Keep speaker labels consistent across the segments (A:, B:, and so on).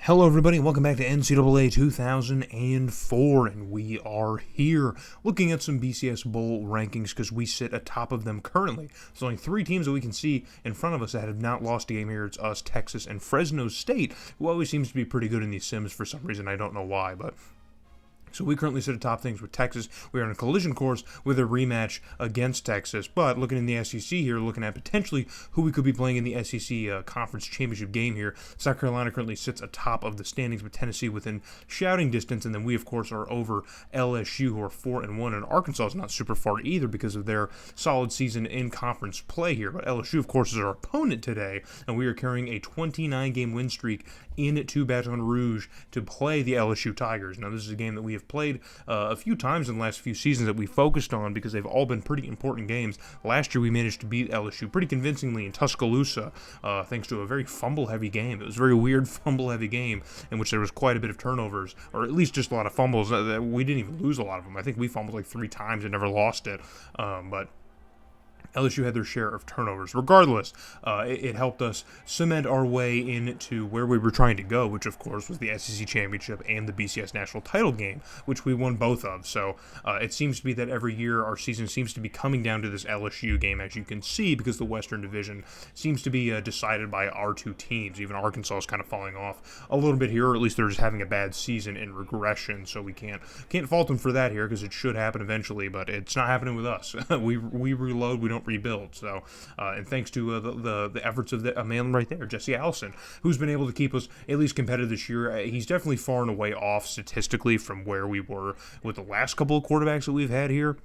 A: Hello everybody, and welcome back to NCAA 2004, and we are here looking at some BCS Bowl rankings because we sit atop of them currently. There's only three teams that we can see in front of us that have not lost a game here. It's us, Texas, and Fresno State, who always seems to be pretty good in these sims for some reason. I don't know why, but... So we currently sit atop things with Texas. We are on a collision course with a rematch against Texas. But looking in the SEC here, looking at potentially who we could be playing in the SEC Conference Championship game here. South Carolina currently sits atop of the standings with Tennessee within shouting distance. And then we, of course, are over LSU, who are 4-1. And Arkansas is not super far either because of their solid season in conference play here. But LSU, of course, is our opponent today. And we are carrying a 29-game win streak into Baton Rouge to play the LSU Tigers. Now, this is a game that we have played a few times in the last few seasons that we focused on because they've all been pretty important games. Last year, we managed to beat LSU pretty convincingly in Tuscaloosa thanks to a very fumble-heavy game. It was a very weird fumble-heavy game in which there was quite a bit of turnovers, or at least just a lot of fumbles. We didn't even lose a lot of them. I think we fumbled like 3 times and never lost it, but LSU had their share of turnovers. Regardless, it helped us cement our way into where we were trying to go, which, of course, was the SEC Championship and the BCS National Title game, which we won both of. So it seems to be that every year our season seems to be coming down to this LSU game, as you can see, because the Western Division seems to be decided by our two teams. Even Arkansas is kind of falling off a little bit here, or at least they're just having a bad season in regression, so we can't fault them for that here, because it should happen eventually, but it's not happening with us. we reload, we don't rebuild. So, and thanks to the efforts of a man right there, Jesse Allison, who's been able to keep us at least competitive this year. He's definitely far and away off statistically from where we were with the last couple of quarterbacks that we've had here.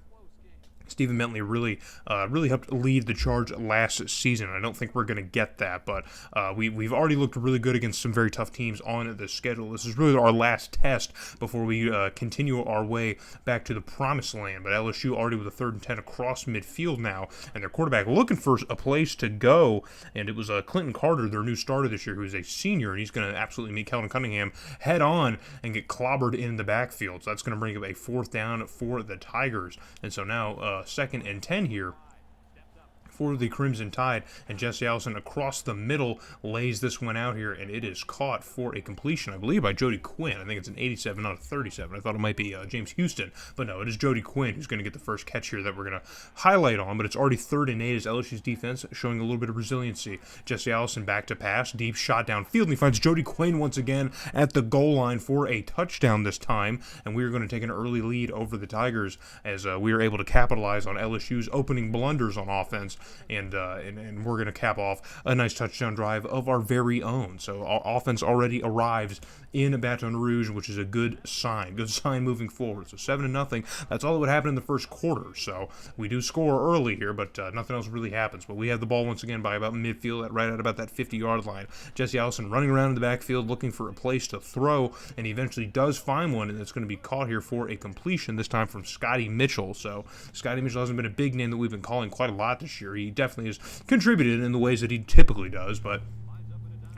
A: Stephen Bentley really helped lead the charge last season. I don't think we're going to get that, but we've already looked really good against some very tough teams on the schedule. This is really our last test before we continue our way back to the promised land. But LSU already with a 3rd and 10 across midfield now, and their quarterback looking for a place to go, and it was Clinton Carter, their new starter this year, who's a senior, and he's going to absolutely meet Kelvin Cunningham head on and get clobbered in the backfield. So that's going to bring up a 4th down for the Tigers. And so now 2nd and 10 here for the Crimson Tide, and Jesse Allison across the middle lays this one out here, and it is caught for a completion, I believe, by Jody Quinn. I think it's an 87, not a 37. I thought it might be James Houston, but no, it is Jody Quinn who's going to get the first catch here that we're going to highlight on, but it's already 3rd and 8 as LSU's defense showing a little bit of resiliency. Jesse Allison back to pass, deep shot downfield, and he finds Jody Quinn once again at the goal line for a touchdown this time, and we are going to take an early lead over the Tigers as we are able to capitalize on LSU's opening blunders on offense. And we're going to cap off a nice touchdown drive of our very own. So our offense already arrives in Baton Rouge, which is a good sign moving forward. So 7-0, that's all that would happen in the first quarter. So we do score early here, but nothing else really happens. But we have the ball once again by about midfield, right at about that 50-yard line. Jesse Allison running around in the backfield looking for a place to throw, and he eventually does find one, and it's going to be caught here for a completion, this time from Scotty Mitchell. So Scotty Mitchell hasn't been a big name that we've been calling quite a lot this year. He definitely has contributed in the ways that he typically does, but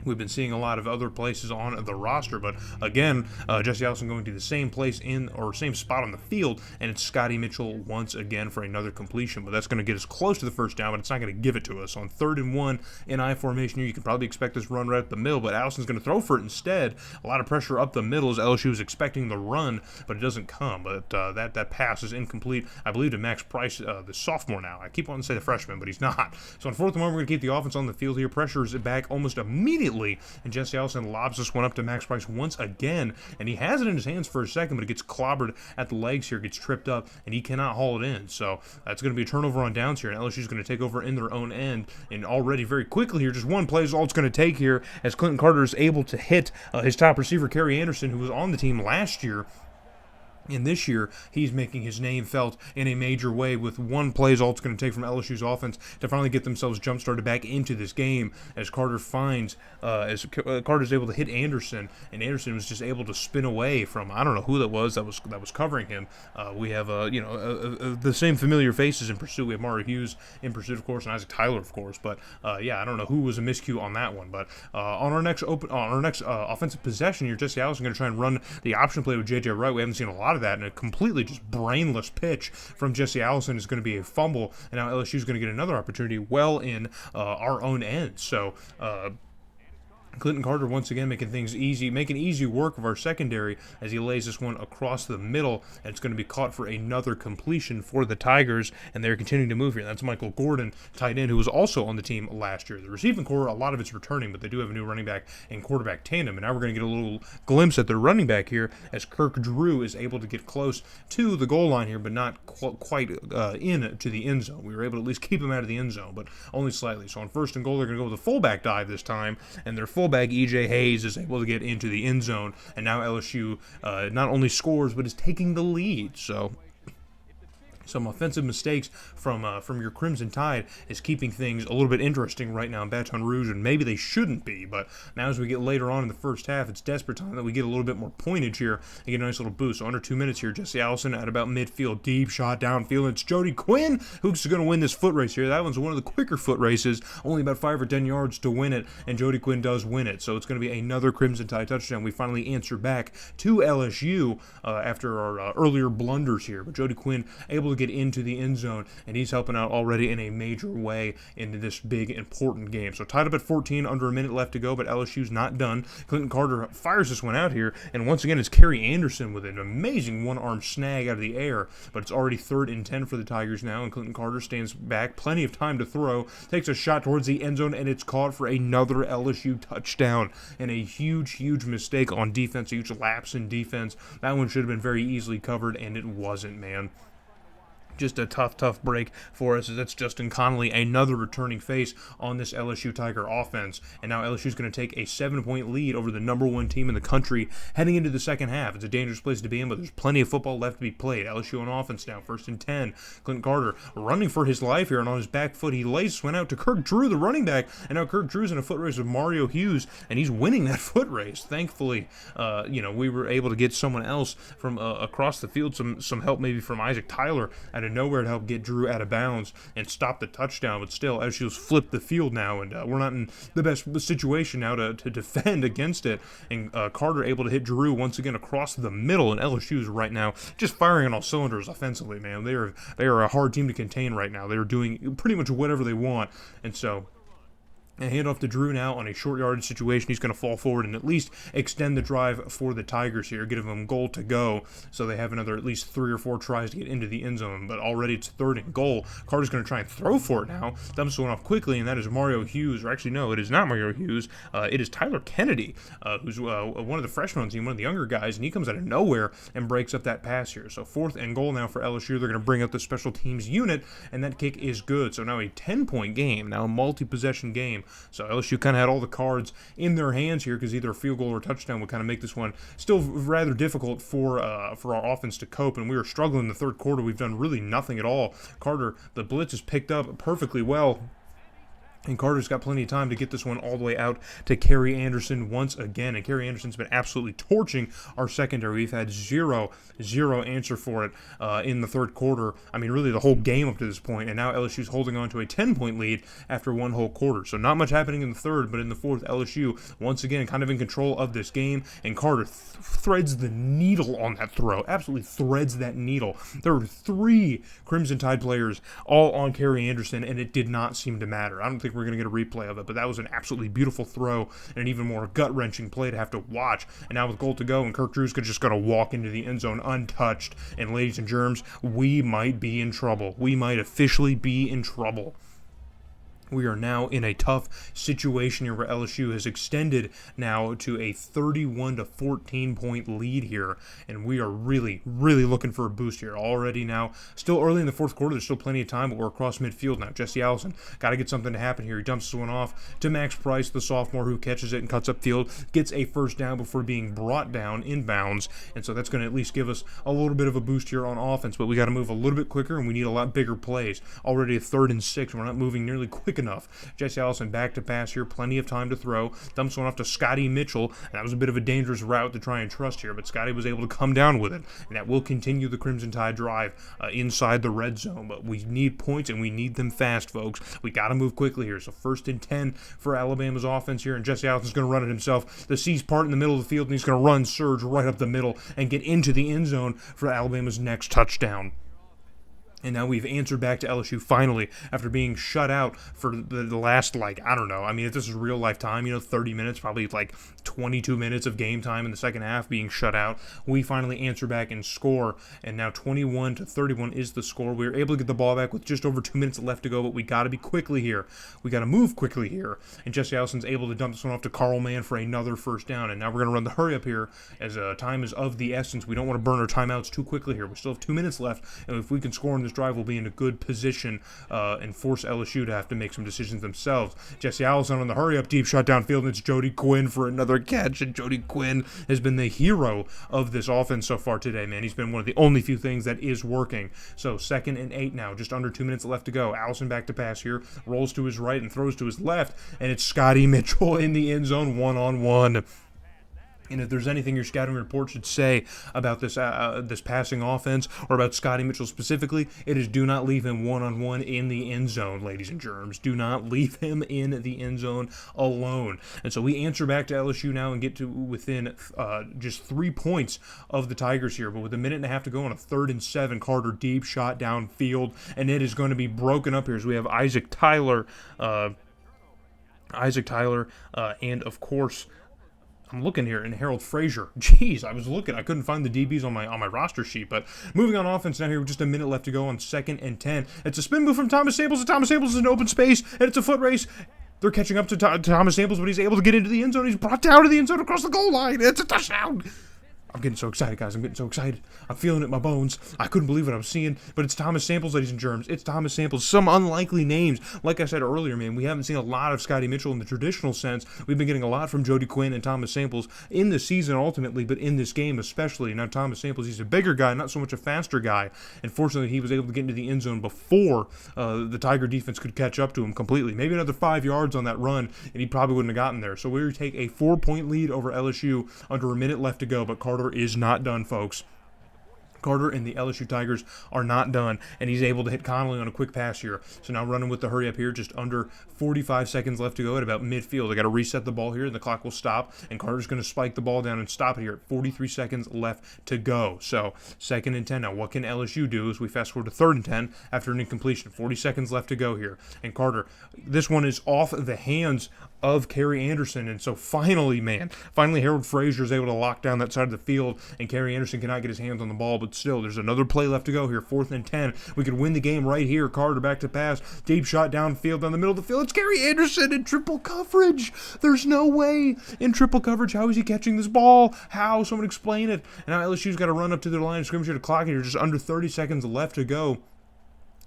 A: we've been seeing a lot of other places on the roster, but again, Jesse Allison going to the same place same spot on the field, and it's Scotty Mitchell once again for another completion, but that's going to get us close to the first down, but it's not going to give it to us. On 3rd and 1 in I formation here, you can probably expect this run right up the middle, but Allison's going to throw for it instead. A lot of pressure up the middle as LSU was expecting the run, but it doesn't come. But that pass is incomplete, I believe, to Max Price, the sophomore now. I keep wanting to say the freshman, but he's not. So on 4th and 1, we're going to keep the offense on the field here. Pressure is back almost immediately, and Jesse Allison lobs this one up to Max Price once again, and he has it in his hands for a second, but it gets clobbered at the legs here, gets tripped up, and he cannot haul it in. So that's going to be a turnover on downs here, and LSU is going to take over in their own end, and already very quickly here, just one play is all it's going to take here, as Clinton Carter is able to hit his top receiver, Kerry Anderson, who was on the team last year. And this year, he's making his name felt in a major way with one play is all it's going to take from LSU's offense to finally get themselves jump-started back into this game as Carter's able to hit Anderson, and Anderson was just able to spin away from, I don't know who that was covering him. We have, the same familiar faces in pursuit. We have Mario Hughes in pursuit, of course, and Isaac Tyler, of course. But, I don't know who was a miscue on that one. But on our next offensive possession here, Jesse Allison going to try and run the option play with J.J. Wright. We haven't seen a lot of that, and a completely just brainless pitch from Jesse Allison is going to be a fumble, and now LSU is going to get another opportunity well in our own end. So Clinton Carter once again making easy work of our secondary as he lays this one across the middle, and it's going to be caught for another completion for the Tigers, and they're continuing to move here. That's Michael Gordon, tight end, who was also on the team last year. The receiving core, a lot of it's returning, but they do have a new running back and quarterback tandem, and now we're going to get a little glimpse at their running back here as Kirk Drew is able to get close to the goal line here, but not quite into the end zone. We were able to at least keep him out of the end zone, but only slightly. So on 1st and goal, they're going to go with a fullback dive this time, and their fullback E.J. Hayes is able to get into the end zone, and now LSU not only scores but is taking the lead. So some offensive mistakes from your Crimson Tide is keeping things a little bit interesting right now in Baton Rouge, and maybe they shouldn't be, but now as we get later on in the first half, it's desperate time that we get a little bit more pointage here and get a nice little boost. So under 2 minutes here, Jesse Allison at about midfield, deep shot downfield, and it's Jody Quinn who's going to win this foot race here. That one's one of the quicker foot races, only about 5 or 10 yards to win it, and Jody Quinn does win it. So it's going to be another Crimson Tide touchdown. We finally answer back to LSU after our earlier blunders here, but Jody Quinn able to get into the end zone, and he's helping out already in a major way into this big important game. So tied up at 14, under a minute left to go, but LSU's not done. Clinton Carter fires this one out here, and once again it's Kerry Anderson with an amazing one-arm snag out of the air, but it's already 3rd and 10 for the Tigers now, and Clinton Carter stands back, plenty of time to throw, takes a shot towards the end zone, and it's caught for another LSU touchdown, and a huge mistake on defense, a huge lapse in defense. That one should have been very easily covered, and it wasn't, man. Just a tough break for us. That's Justin Connolly, another returning face on this LSU Tiger offense. And now LSU's going to take a 7-point lead over the #1 team in the country heading into the second half. It's a dangerous place to be in, but there's plenty of football left to be played. LSU on offense now, 1st and 10. Clinton Carter running for his life here, and on his back foot, he lays this one out to Kirk Drew, the running back. And now Kirk Drew's in a foot race with Mario Hughes, and he's winning that foot race. Thankfully, we were able to get someone else from across the field, some help maybe from Isaac Tyler out of nowhere to help get Drew out of bounds and stop the touchdown, but still, LSU's flipped the field now, and we're not in the best situation now to defend against it, and Carter able to hit Drew once again across the middle, and LSU's right now just firing on all cylinders offensively, man. They are a hard team to contain right now. They're doing pretty much whatever they want, and so and hand off to Drew now on a short yardage situation. He's going to fall forward and at least extend the drive for the Tigers here, giving them goal to go, so they have another at least 3 or 4 tries to get into the end zone. But already it's 3rd and goal. Carter's going to try and throw for it now. Dumps one off quickly, and that is Mario Hughes. Or actually, no, it is not Mario Hughes. It is Tyler Kennedy, who's one of the freshmen on the team, one of the younger guys, and he comes out of nowhere and breaks up that pass here. So 4th and goal now for LSU. They're going to bring out the special teams unit, and that kick is good. So now a 10-point game, now a multi-possession game. So LSU kind of had all the cards in their hands here, because either a field goal or a touchdown would kind of make this one still rather difficult for our offense to cope, and we were struggling in the 3rd quarter. We've done really nothing at all. Carter, the blitz is picked up perfectly well, and Carter's got plenty of time to get this one all the way out to Kerry Anderson once again. And Kerry Anderson's been absolutely torching our secondary. We've had zero answer for it in the 3rd quarter. I mean, really the whole game up to this point. And now LSU's holding on to a 10-point lead after one whole quarter. So not much happening in the 3rd, but in the 4th, LSU once again kind of in control of this game. And Carter threads the needle on that throw. Absolutely threads that needle. There were 3 Crimson Tide players all on Kerry Anderson, and it did not seem to matter. I don't think we're going to get a replay of it, but that was an absolutely beautiful throw and an even more gut-wrenching play to have to watch. And now with goal to go, and Kirk Drew's just going to walk into the end zone untouched. And ladies and germs, we might be in trouble. We might officially be in trouble. We are now in a tough situation here where LSU has extended now to a 31-14 point lead here, and we are really looking for a boost here. Already now, still early in the 4th quarter, there's still plenty of time, but we're across midfield now. Jesse Allison got to get something to happen here. He dumps this one off to Max Price, the sophomore, who catches it and cuts upfield, gets a 1st down before being brought down inbounds, and so that's going to at least give us a little bit of a boost here on offense, but we got to move a little bit quicker, and we need a lot bigger plays. Already a 3rd and 6, we're not moving nearly quick enough. Jesse Allison back to pass here, plenty of time to throw, dumps one off to Scotty Mitchell, and that was a bit of a dangerous route to try and trust here, but Scotty was able to come down with it, and that will continue the Crimson Tide drive inside the red zone, but we need points, and we need them fast, folks. We got to move quickly here, so 1st and 10 for Alabama's offense here, and Jesse Allison's going to run it himself. The C's part in the middle of the field, and he's going to run surge right up the middle and get into the end zone for Alabama's next touchdown. And now we've answered back to LSU finally after being shut out for the last, I don't know. I mean, if this is real life time, 30 minutes, probably 22 minutes of game time in the second half being shut out. We finally answer back and score. And now 21-31 is the score. We were able to get the ball back with just over 2 minutes left to go, but we got to be quickly here. We got to move quickly here. And Jesse Allison's able to dump this one off to Carl Mann for another first down. And now we're going to run the hurry up here as time is of the essence. We don't want to burn our timeouts too quickly here. We still have 2 minutes left. And if we can score in this drive, we'll be in a good position and force LSU to have to make some decisions themselves. Jesse Allison on the hurry-up deep shot downfield, and it's Jody Quinn for another catch, and Jody Quinn has been the hero of this offense so far today, man. He's been one of the only few things that is working. So 2nd and 8 now, just under 2 minutes left to go. Allison back to pass here, rolls to his right and throws to his left, and it's Scotty Mitchell in the end zone one-on-one. And if there's anything your scouting report should say about this passing offense or about Scotty Mitchell specifically, it is do not leave him one-on-one in the end zone, ladies and germs. Do not leave him in the end zone alone. And so we answer back to LSU now and get to within just 3 points of the Tigers here. But with a minute and a half to go on a 3rd and 7, Carter deep shot downfield, and it is going to be broken up here as we have Isaac Tyler, and of course, I'm looking here, and Harold Frazier. Jeez, I was looking. I couldn't find the DBs on my roster sheet. But moving on offense now here with just a minute left to go on 2nd and 10. It's a spin move from Thomas Samples, and Thomas Samples is in open space, and it's a foot race. They're catching up to Thomas Samples, but he's able to get into the end zone. He's brought down to the end zone across the goal line. It's a touchdown. I'm getting so excited, guys. I'm getting so excited. I'm feeling it in my bones. I couldn't believe what I was seeing, but it's Thomas Samples, ladies and germs. It's Thomas Samples. Some unlikely names. Like I said earlier, man, we haven't seen a lot of Scotty Mitchell in the traditional sense. We've been getting a lot from Jody Quinn and Thomas Samples in the season ultimately, but in this game especially. Now, Thomas Samples, he's a bigger guy, not so much a faster guy. And fortunately, he was able to get into the end zone before the Tiger defense could catch up to him completely. Maybe another 5 yards on that run, and he probably wouldn't have gotten there. So we take a 4-point lead over LSU under a minute left to go, but Carter is not done, folks. Carter and the LSU Tigers are not done, and he's able to hit Connolly on a quick pass here. So now running with the hurry up here, just under 45 seconds left to go at about midfield. They got to reset the ball here, and the clock will stop, and Carter's going to spike the ball down and stop it here at 43 seconds left to go. So 2nd and 10 now. What can LSU do as we fast forward to 3rd and 10 after an incompletion? 40 seconds left to go here. And Carter, this one is off the hands of Kerry Anderson, and so finally Harold Frazier is able to lock down that side of the field, and Kerry Anderson cannot get his hands on the ball, but still, there's another play left to go here, 4th and 10. We could win the game right here. Carter back to pass, deep shot downfield down the middle of the field. It's Kerry Anderson in triple coverage. There's no way in triple coverage. How is he catching this ball? How? Someone explain it. And now LSU's got to run up to their line of scrimmage here to clock it here, just under 30 seconds left to go.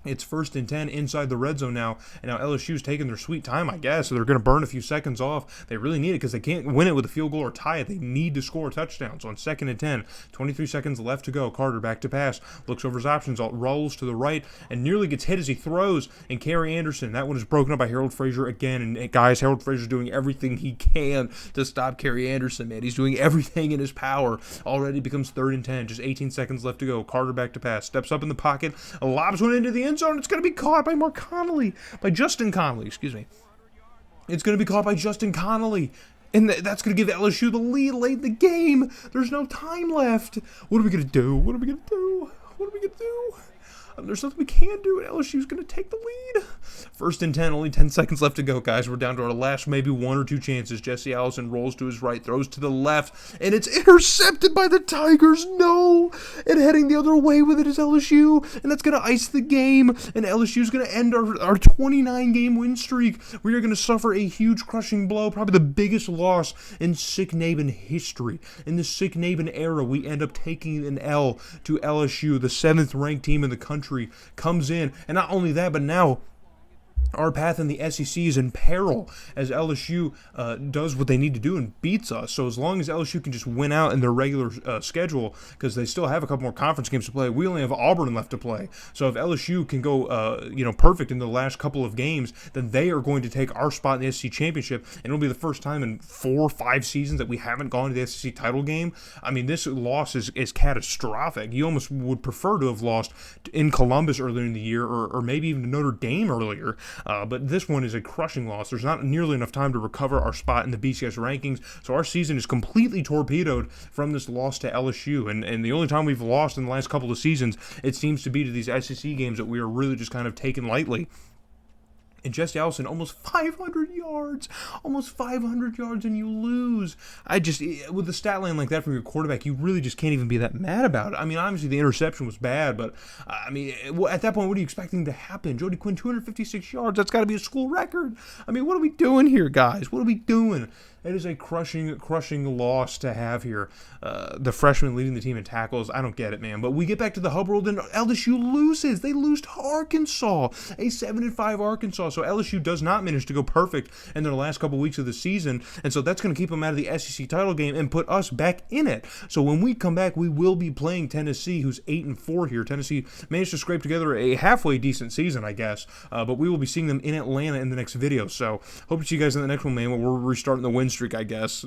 A: It's 1st and 10 inside the red zone now, and now LSU's taking their sweet time, I guess, so they're going to burn a few seconds off. They really need it because they can't win it with a field goal or tie it. They need to score a touchdown. So on 2nd and 10, 23 seconds left to go. Carter back to pass, looks over his options, rolls to the right, and nearly gets hit as he throws. And Kerry Anderson, that one is broken up by Harold Frazier again. And guys, Harold Frazier's doing everything he can to stop Kerry Anderson, man. He's doing everything in his power. Already becomes 3rd and 10, just 18 seconds left to go. Carter back to pass, steps up in the pocket, lobs one into the end zone. It's going to be caught by Justin Connolly, It's going to be caught by Justin Connolly. And that's going to give LSU the lead late in the game. There's no time left. What are we going to do? There's nothing we can do, and LSU's going to take the lead. 1st and 10, only 10 seconds left to go, guys. We're down to our last maybe 1 or 2 chances. Jesse Allison rolls to his right, throws to the left, and it's intercepted by the Tigers. No! And heading the other way with it is LSU, and that's going to ice the game, and LSU's going to end our 29-game win streak. We are going to suffer a huge crushing blow, probably the biggest loss in Sick Naben history. In the Sick Naben era, we end up taking an L to LSU, the 7th-ranked team in the country. Comes in, and not only that, but now our path in the SEC is in peril as LSU does what they need to do and beats us. So as long as LSU can just win out in their regular schedule, because they still have a couple more conference games to play, we only have Auburn left to play. So if LSU can go perfect in the last couple of games, then they are going to take our spot in the SEC championship, and it'll be the first time in 4 or 5 seasons that we haven't gone to the SEC title game. I mean, this loss is catastrophic. You almost would prefer to have lost in Columbus earlier in the year, or maybe even Notre Dame earlier. But this one is a crushing loss. There's not nearly enough time to recover our spot in the BCS rankings, so our season is completely torpedoed from this loss to LSU. And the only time we've lost in the last couple of seasons, it seems to be to these SEC games that we are really just kind of taken lightly. And Jesse Allison, almost 500 yards, and you lose. With a stat line like that from your quarterback, you really just can't even be that mad about it. I mean, obviously the interception was bad, but at that point, what are you expecting to happen? Jody Quinn, 256 yards, that's got to be a school record. I mean, what are we doing here, guys? What are we doing? It is a crushing loss to have here. The freshman leading the team in tackles, I don't get it, man. But we get back to the Hub World, and LSU loses. They lose to Arkansas, a 7-5 Arkansas. So LSU does not manage to go perfect in their last couple weeks of the season, and so that's going to keep them out of the SEC title game and put us back in it. So when we come back, we will be playing Tennessee, who's 8-4 here. Tennessee managed to scrape together a halfway decent season, I guess. But we will be seeing them in Atlanta in the next video. So hope to see you guys in the next one, man. We're restarting the win streak, I guess.